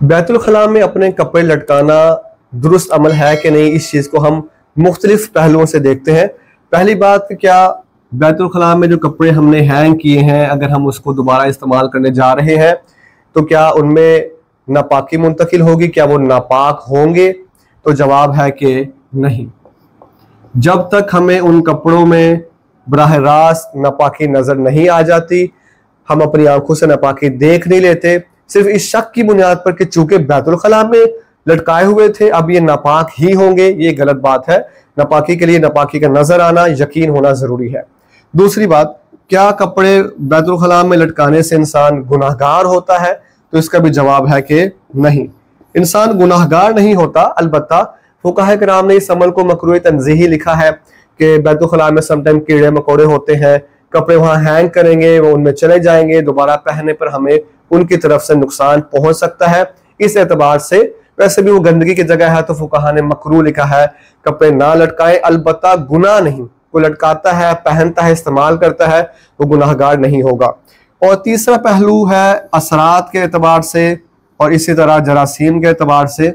बैतुल खला में अपने कपड़े लटकाना दुरुस्त अमल है कि नहीं, इस चीज को हम मुख्तलिफ पहलुओं से देखते हैं। पहली बात कि क्या बैतुल खला में जो कपड़े हमने हैंग किए हैं, अगर हम उसको दोबारा इस्तेमाल करने जा रहे हैं तो क्या उनमें नापाकी मुंतकिल होगी, क्या वो नापाक होंगे? तो जवाब है कि नहीं। जब तक हमें उन कपड़ों में बराह रास्त नापाकी नजर नहीं आ जाती, हम अपनी आंखों से नापाकी देख नहीं लेते, सिर्फ इस शक की बुनियाद पर कि चूंकि बैतुल खला में लटकाए हुए थे अब ये नापाक ही होंगे, ये गलत बात है। नापाकी के लिए नापाकी का नजर आना, यकीन होना जरूरी है। दूसरी बात, क्या कपड़े बैतुल खला में लटकाने से इंसान गुनाहगार होता है? तो इसका भी जवाब है कि नहीं, इंसान गुनाहगार नहीं होता। अलबत्ता फुकाहा किराम ने इस अमल को मकरूह तंज़ीही लिखा है कि बैतुल खला में समटाइम कीड़े मकोड़े होते हैं, कपड़े वहां हैंग करेंगे, वो उनमें चले जाएंगे, दोबारा पहनने पर हमें उनकी तरफ से नुकसान पहुंच सकता है। इस एतबार से वैसे भी वो गंदगी की जगह है तो फुकाहा ने मकरूह लिखा है, कपड़े ना लटकाएं। अलबत्ता गुनाह नहीं, कोई लटकाता है, पहनता है, इस्तेमाल करता है, वो गुनाहगार नहीं होगा। और तीसरा पहलू है असरात के एतबार से और इसी तरह जरासीम के एतबार से।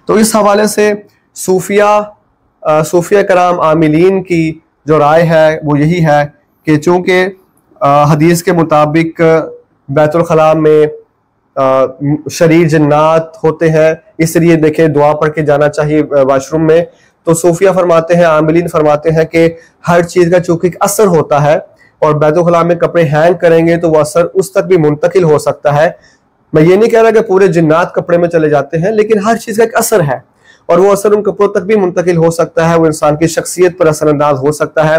तो इस हवाले से सूफिया कराम आमिलीन की जो राय है वो यही है कि चूंकि हदीस के मुताबिक बैतुल खला में शरीर जन्नात होते हैं, इसलिए देखें दुआ पढ़ के जाना चाहिए वाशरूम में। तो सूफिया फरमाते हैं, आमिलीन फरमाते हैं कि हर चीज का चूंकि एक असर होता है और बैतुल खला में कपड़े हैंग करेंगे तो वो असर उस तक भी मुंतकिल हो सकता है। मैं ये नहीं कह रहा कि पूरे जिन्नात कपड़े में चले जाते हैं, लेकिन हर चीज का एक असर है और वो असर उन कपड़ों तक भी मुंतकिल हो सकता है, वो इंसान की शख्सियत पर असरअंदाज हो सकता है।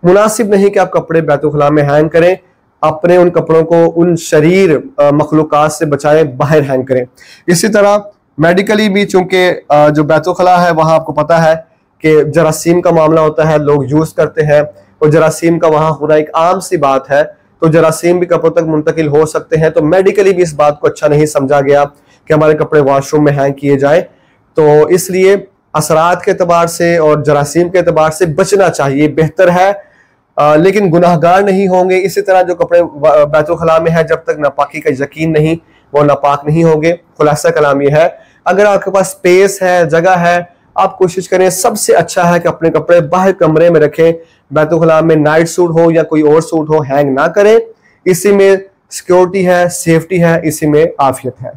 मुनासिब नहीं कि आप कपड़े बैतुल खला में हैंग करें, अपने उन कपड़ों को उन शरीर मखलूकात से बचाएं, बाहर हैंग करें। इसी तरह मेडिकली भी चूंकि जो बैतुल खला है वहां आपको पता है कि जरासीम का मामला होता है, लोग यूज करते हैं और जरासीम का वहां होना एक आम सी बात है, तो जरासीम भी कपड़ों तक मुंतकिल हो सकते हैं। तो मेडिकली भी इस बात को अच्छा नहीं समझा गया कि हमारे कपड़े वॉशरूम में हैंग किए जाए, तो इसलिए असरात के एतबार से और जरासीम के एतबार से बचना चाहिए, बेहतर है। लेकिन गुनाहगार नहीं होंगे। इसी तरह जो कपड़े बैतुल खला में है, जब तक नापाकी का यकीन नहीं, वो नापाक नहीं होंगे। खुलासा कलाम ये है, अगर आपके पास स्पेस है, जगह है, आप कोशिश करें, सबसे अच्छा है कि अपने कपड़े बाहर कमरे में रखें। बैतुल खला में नाइट सूट हो या कोई और सूट हो, हैंग ना करें। इसी में सिक्योरिटी है, सेफ्टी है, इसी में आफियत है।